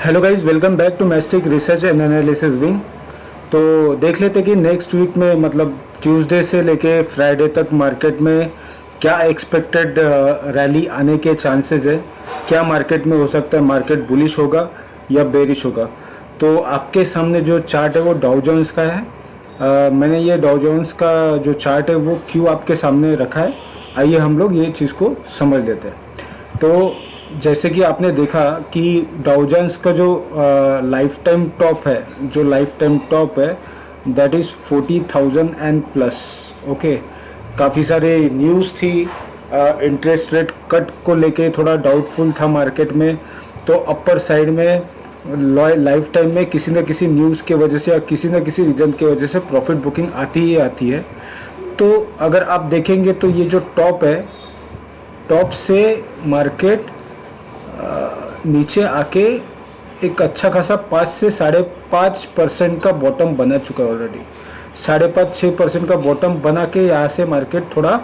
Hello guys, welcome back to mastic research and analysis wing. तो देख लेते कि नेक्स्ट वीक में मतलब ट्यूसडे से लेके फ्राइडे तक मार्केट में क्या एक्सपेक्टेड रैली आने के चांसेस है। क्या मार्केट में हो सकता है, मार्केट बुलिश होगा या बेरिश होगा। तो आपके सामने जो चार्ट है वो डाउ जोन्स का है। मैंने ये डाउ जोन्स का जो चार्ट है वो क्यों आपके सामने रखा है, आइए हम लोग ये चीज़ को समझ लेते हैं। तो जैसे कि आपने देखा कि डाउ जोन्स का जो लाइफ टाइम टॉप है, that is 40,000 and plus. Okay, काफ़ी सारे न्यूज़ थी, इंटरेस्ट रेट कट को लेके थोड़ा डाउटफुल था मार्केट में। तो अपर साइड में लाइफ टाइम में किसी न किसी न्यूज़ के वजह से या किसी न किसी रीजन की वजह से प्रॉफिट बुकिंग आती ही आती है। तो अगर आप देखेंगे तो ये जो टॉप है, टॉप से मार्केट नीचे आके एक अच्छा खासा 5 से 5.5% का बॉटम बना चुका है ऑलरेडी। 5.5-6% का बॉटम बना के यहाँ से मार्केट थोड़ा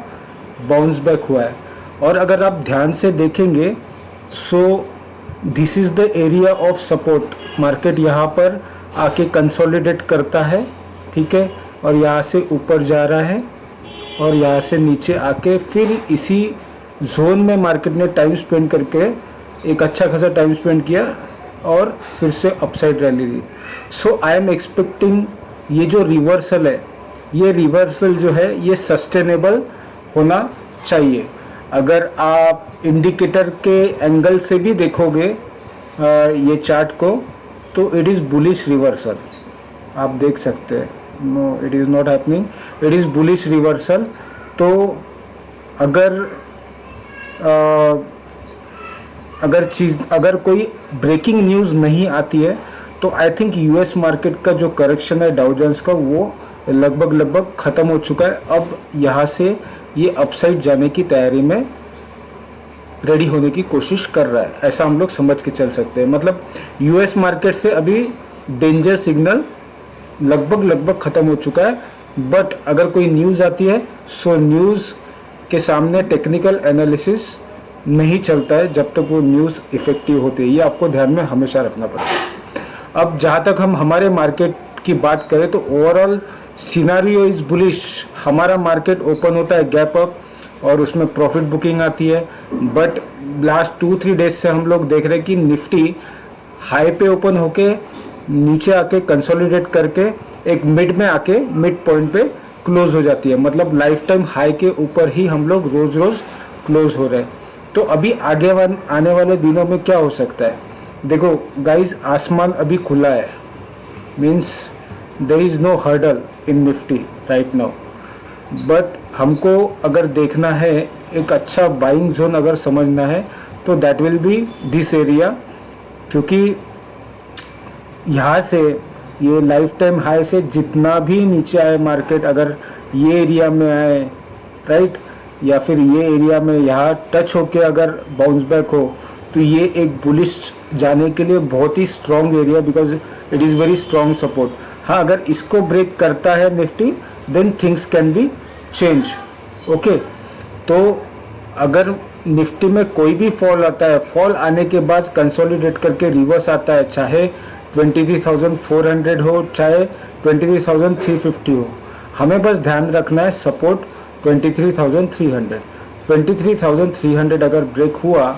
बाउंस बैक हुआ है। और अगर आप ध्यान से देखेंगे so this is the area of support. Market यहाँ पर आके कंसोलिडेट करता है, ठीक है, और यहाँ से ऊपर जा रहा है और यहाँ से नीचे आके फिर इसी जोन में मार्केट ने टाइम स्पेंड करके एक अच्छा खासा टाइम स्पेंड किया और फिर से upside rally the. So I am expecting ये जो रिवर्सल है, ये रिवर्सल जो है ये सस्टेनेबल होना चाहिए। अगर आप इंडिकेटर के एंगल से भी देखोगे ये चार्ट को तो इट इज़ बुलिश रिवर्सल, आप देख सकते हैं। No, it is not happening, it is bullish reversal. तो अगर कोई ब्रेकिंग न्यूज़ नहीं आती है तो आई थिंक यूएस मार्केट का जो करेक्शन है डाउ जोन्स का वो लगभग ख़त्म हो चुका है। अब यहाँ से ये अपसाइड जाने की तैयारी में रेडी होने की कोशिश कर रहा है, ऐसा हम लोग समझ के चल सकते हैं। मतलब यूएस मार्केट से अभी डेंजर सिग्नल लगभग ख़त्म हो चुका है। बट अगर कोई न्यूज़ आती है सो न्यूज़ के सामने टेक्निकल एनालिसिस नहीं चलता है जब तक वो न्यूज़ इफ़ेक्टिव होती है। ये आपको ध्यान में हमेशा रखना पड़ता है। अब जहाँ तक हम हमारे मार्केट की बात करें तो ओवरऑल सिनारियो इज़ बुलिश। हमारा मार्केट ओपन होता है गैप अप और उसमें प्रॉफिट बुकिंग आती है। बट लास्ट 2-3 डेज से हम लोग देख रहे हैं कि निफ्टी हाई पे ओपन होके नीचे आके कंसोलिडेट करके एक मिड में आके मिड पॉइंट पे क्लोज हो जाती है। मतलब लाइफ टाइम हाई के ऊपर ही हम लोग रोज़ क्लोज हो रहे हैं। तो अभी आगे आने वाले दिनों में क्या हो सकता है, देखो गाइस, आसमान अभी खुला है, means there is no hurdle in Nifty right now. But हमको अगर देखना है, एक अच्छा बाइंग जोन अगर समझना है तो that will be this area, क्योंकि यहाँ से ये लाइफ टाइम हाई से जितना भी नीचे आए मार्केट, अगर ये एरिया में आए राइट, या फिर ये एरिया में यहाँ टच होके अगर बाउंस बैक हो तो ये एक बुलिश जाने के लिए बहुत ही strong area, because it is very strong support. हाँ, अगर इसको ब्रेक करता है Nifty then things can be change. Okay, तो अगर निफ्टी में कोई भी फॉल आता है, फॉल आने के बाद कंसोलिडेट करके रिवर्स आता है, चाहे 23,400 हो चाहे 23,350 हो, हमें बस ध्यान रखना है सपोर्ट 23,300। 23,300 अगर ब्रेक हुआ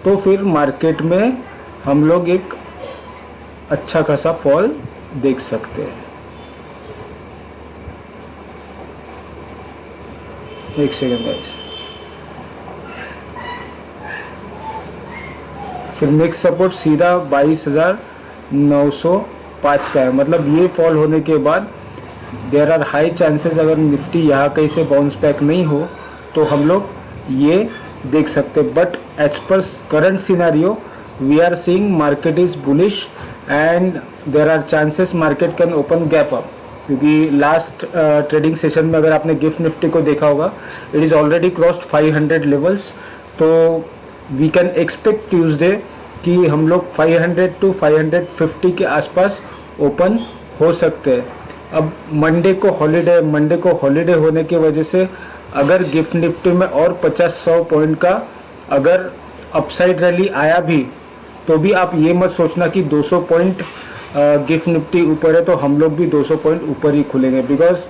तो फिर मार्केट में हम लोग एक अच्छा खासा फॉल देख सकते हैं। एक सेकेंड गाइस, फिर नेक्स्ट सपोर्ट सीधा 22,905 का है। मतलब ये फॉल होने के बाद देयर आर हाई चांसेस, अगर निफ्टी यहाँ कहीं से बाउंस बैक नहीं हो तो हम लोग ये देख सकते। But as per current scenario we are seeing market is bullish and there are chances market can open gap up, क्योंकि लास्ट ट्रेडिंग सेशन में अगर आपने गिफ्ट निफ्टी को देखा होगा, it is already crossed 500 levels. तो वी कैन एक्सपेक्ट ट्यूसडे कि हम लोग 500 to 550 के आसपास ओपन हो सकते हैं। अब मंडे को हॉलीडे होने की वजह से अगर गिफ्ट निफ्टी में और 50-100 पॉइंट का अगर अपसाइड रैली आया भी तो भी आप ये मत सोचना कि 200 पॉइंट गिफ्ट निफ्टी ऊपर है तो हम लोग भी 200 पॉइंट ऊपर ही खुलेंगे। बिकॉज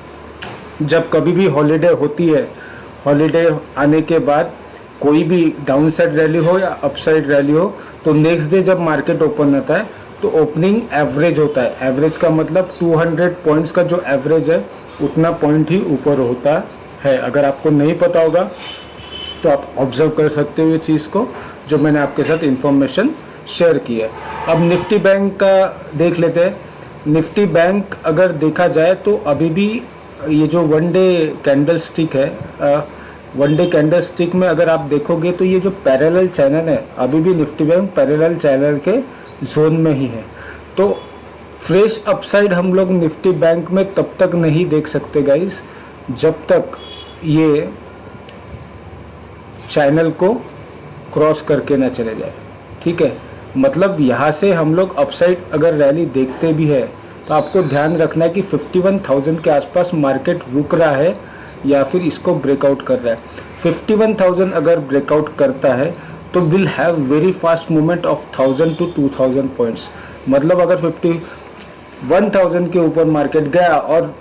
जब कभी भी हॉलीडे होती है, हॉलीडे आने के बाद कोई भी डाउन साइड रैली हो या अप साइड रैली हो, तो नेक्स्ट डे जब मार्केट ओपन होता है तो ओपनिंग एवरेज होता है। एवरेज का मतलब 200 पॉइंट्स का जो एवरेज है उतना पॉइंट ही ऊपर होता है। अगर आपको नहीं पता होगा तो आप ऑब्जर्व कर सकते हो ये चीज़ को, जो मैंने आपके साथ इंफॉर्मेशन शेयर की है। अब निफ्टी बैंक का देख लेते हैं। निफ्टी बैंक अगर देखा जाए तो अभी भी ये जो वन डे कैंडल स्टिक है, वन डे कैंडल स्टिक में अगर आप देखोगे तो ये जो पैरेलल चैनल है, अभी भी निफ्टी बैंक पैरेलल चैनल के जोन में ही है। तो फ्रेश अपसाइड हम लोग निफ्टी बैंक में तब तक नहीं देख सकते गाइस जब तक ये चैनल को क्रॉस करके ना चले जाए। ठीक है, मतलब यहाँ से हम लोग अपसाइड अगर रैली देखते भी है तो आपको ध्यान रखना है कि 51,000 के आसपास मार्केट रुक रहा है या फिर इसको ब्रेकआउट कर रहा है। 51,000 अगर ब्रेकआउट करता है तो will have very fast movement of 1000 to 2000 points. मतलब अगर 51,000 के ऊपर मार्केट गया और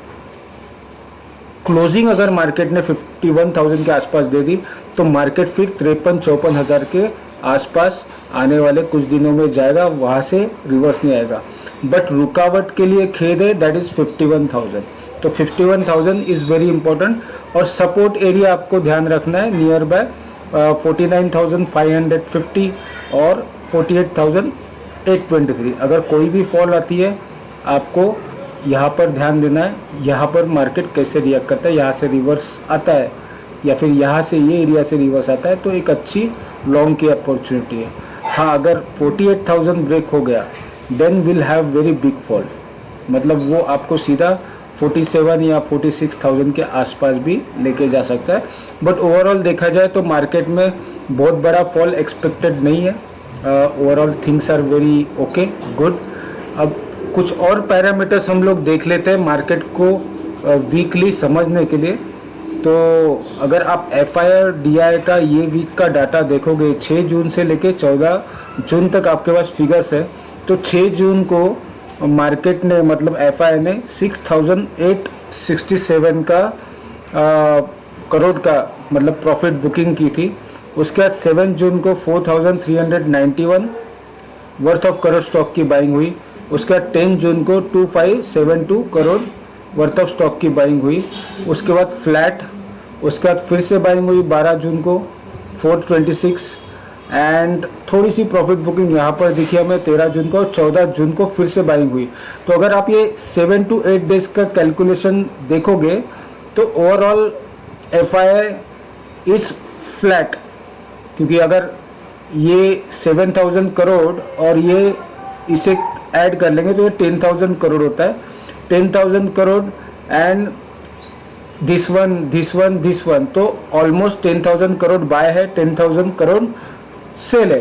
क्लोजिंग अगर मार्केट ने 51,000 के आसपास दे दी तो मार्केट फिर 53-54 हज़ार के आसपास आने वाले कुछ दिनों में जाएगा, वहाँ से रिवर्स नहीं आएगा। बट रुकावट के लिए खेद है, दैट इज़ 51,000। तो 51,000 इज़ वेरी इंपॉर्टेंट। और सपोर्ट एरिया आपको ध्यान रखना है नियर बाय 49,550 और 48,823। अगर कोई भी फॉल आती है आपको यहाँ पर ध्यान देना है, यहाँ पर मार्केट कैसे रिएक्ट करता है। यहाँ से रिवर्स आता है या फिर यहाँ से ये एरिया से रिवर्स आता है तो एक अच्छी लॉन्ग की अपॉर्चुनिटी है। हाँ, अगर 48,000 ब्रेक हो गया then will have very big fall, मतलब वो आपको सीधा 47 या 46,000 के आसपास भी लेके जा सकता है। बट ओवरऑल देखा जाए तो मार्केट में बहुत बड़ा फॉल एक्सपेक्टेड नहीं है। Overall things are very okay, good. अब कुछ और पैरामीटर्स हम लोग देख लेते हैं मार्केट को वीकली समझने के लिए। तो अगर आप FIR DI का ये वीक का डाटा देखोगे, 6 जून से लेके 14 जून तक आपके पास फिगर्स है। तो 6 जून को मार्केट ने मतलब FIR ने 6,867 का करोड़ का मतलब प्रॉफिट बुकिंग की थी। उसके बाद 7 जून को 4,391 वर्थ ऑफ करोड़ स्टॉक की बाइंग हुई। उसके बाद 10 जून को 2,572 करोड़ वर्थ ऑफ स्टॉक की बाइंग हुई। उसके बाद फ्लैट, उसके बाद फिर से बाइंग हुई 12 जून को 426 एंड थोड़ी सी प्रॉफिट बुकिंग यहाँ पर दिखी हमें 13 जून को और 14 जून को फिर से बाइंग हुई। तो अगर आप ये 7 to 8 डेज का कैलकुलेशन देखोगे तो ओवरऑल FIR इज़ फ्लैट, क्योंकि अगर ये 7,000 करोड़ और ये इसे ऐड कर लेंगे तो ये 10,000 करोड़ होता है। 10,000 करोड़ एंड दिस वन तो ऑलमोस्ट 10,000 करोड़ बाय है, 10,000 करोड़ सेल है।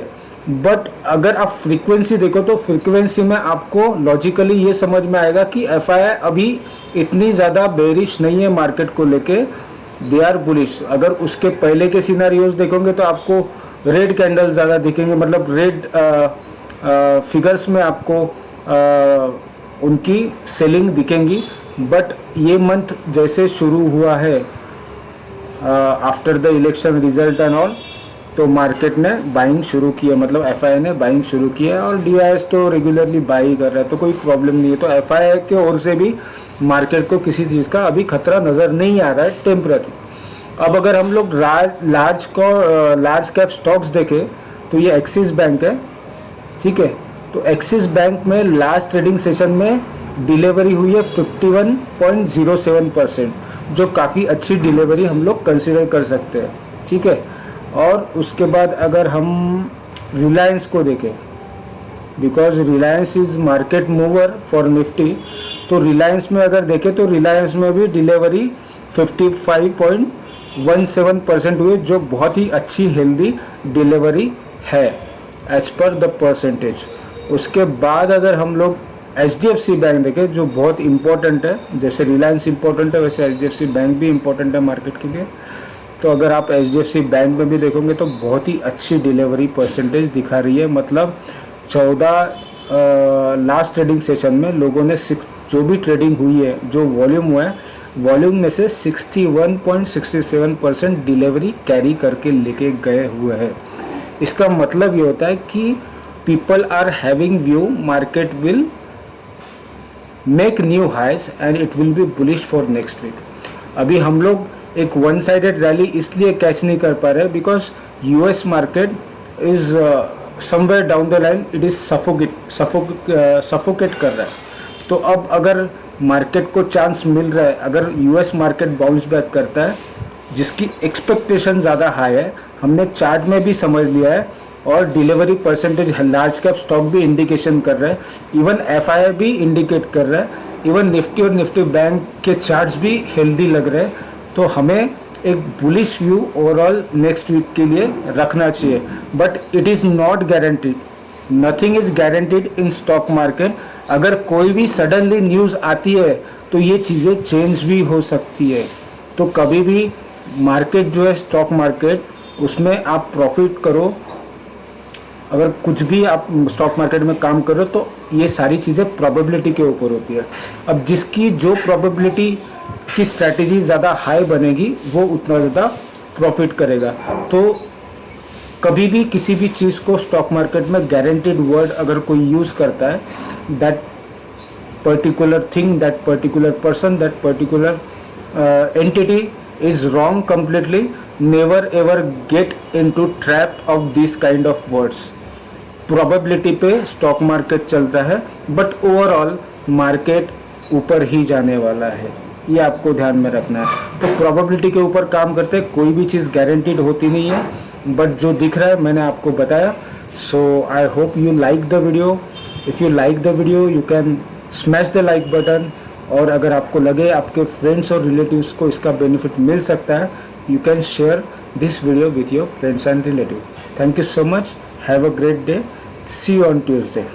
बट अगर आप फ्रीक्वेंसी देखो तो फ्रीक्वेंसी में आपको लॉजिकली ये समझ में आएगा कि FIR अभी इतनी ज़्यादा बेरिश नहीं है मार्केट को लेके, दे आर बुलिश। अगर उसके पहले के सिनारियोज देखोगे तो आपको रेड कैंडल ज़्यादा दिखेंगे, मतलब रेड फिगर्स में आपको उनकी सेलिंग दिखेंगी। बट ये मंथ जैसे शुरू हुआ है after the election result and all, तो मार्केट ने बाइंग शुरू की है, मतलब FIR ने बाइंग शुरू की है और DIS तो रेगुलरली बाई कर रहा है, तो कोई प्रॉब्लम नहीं है। तो FIR के ओर से भी मार्केट को किसी चीज़ का अभी खतरा नज़र नहीं आ रहा है, टेम्पररी। अब अगर हम लोग लार्ज कैप स्टॉक्स देखें तो ये एक्सिस बैंक है, ठीक है। तो एक्सिस बैंक में लास्ट ट्रेडिंग सेशन में डिलीवरी हुई है 51.07%, जो काफ़ी अच्छी डिलीवरी हम लोग कंसिडर कर सकते हैं, ठीक है। और उसके बाद अगर हम रिलायंस को देखें, because Reliance is market mover for Nifty, तो रिलायंस में अगर देखें तो रिलायंस में भी डिलीवरी 55.17% हुई, जो बहुत ही अच्छी हेल्दी डिलीवरी है एज पर द परसेंटेज। उसके बाद अगर हम लोग HDFC बैंक देखें जो बहुत इंपॉर्टेंट है, जैसे रिलायंस इंपॉर्टेंट है वैसे HDFC बैंक भी इंपॉर्टेंट है मार्केट के लिए। तो अगर आप HDFC बैंक में भी देखोगे तो बहुत ही अच्छी डिलीवरी परसेंटेज दिखा रही है, मतलब 14 लास्ट ट्रेडिंग सेशन में लोगों ने जो भी ट्रेडिंग हुई है, जो वॉल्यूम हुआ है, वॉल्यूम में से 61.67% डिलीवरी कैरी करके लेके गए हुए हैं। इसका मतलब ये होता है कि people are having view market will make new highs and it will be bullish for next week. अभी हम लोग एक वन साइडेड रैली इसलिए कैच नहीं कर पा रहे because US market is somewhere down the line it is suffocate कर रहा है। तो अब अगर मार्केट को चांस मिल रहा है, अगर यूएस मार्केट बाउंस बैक करता है जिसकी एक्सपेक्टेशन ज़्यादा हाई है, हमने चार्ट में भी समझ लिया है और delivery percentage large cap stock भी इंडिकेशन कर रहा है, इवन एफआई भी इंडिकेट कर रहा है, इवन निफ्टी और निफ्टी बैंक के चार्ट्स भी हेल्दी लग रहे हैं। तो हमें एक bullish view overall next week के लिए रखना चाहिए, but it is not guaranteed, nothing is guaranteed in stock market. अगर कोई भी सडनली न्यूज़ आती है तो ये चीज़ें चेंज भी हो सकती है। तो कभी भी मार्केट जो है स्टॉक मार्केट, उसमें आप प्रॉफिट करो, अगर कुछ भी आप स्टॉक मार्केट में काम करो तो ये सारी चीज़ें प्रोबेबिलिटी के ऊपर होती है। अब जिसकी जो प्रोबेबिलिटी की स्ट्रैटेजी ज़्यादा हाई बनेगी वो उतना ज़्यादा प्रॉफिट करेगा। तो कभी भी किसी भी चीज़ को स्टॉक मार्केट में गारंटीड वर्ड अगर कोई यूज़ करता है, that particular thing, that particular person, that particular entity is wrong completely. Never ever get into trap of this kind of words. Probability पे स्टॉक मार्केट चलता है, बट ओवरऑल मार्केट ऊपर ही जाने वाला है, ये आपको ध्यान में रखना है। तो प्रोबेबिलिटी के ऊपर काम करते हैं, कोई भी चीज़ गारंटीड होती नहीं है, बट जो दिख रहा है मैंने आपको बताया। So I hope you like the video. If you like the video you can smash the like button, और अगर आपको लगे आपके फ्रेंड्स और रिलेटिव्स को इसका बेनिफिट मिल सकता है, you can share this video with your friends and relatives. Thank you so much. Have a great day. See you on Tuesday.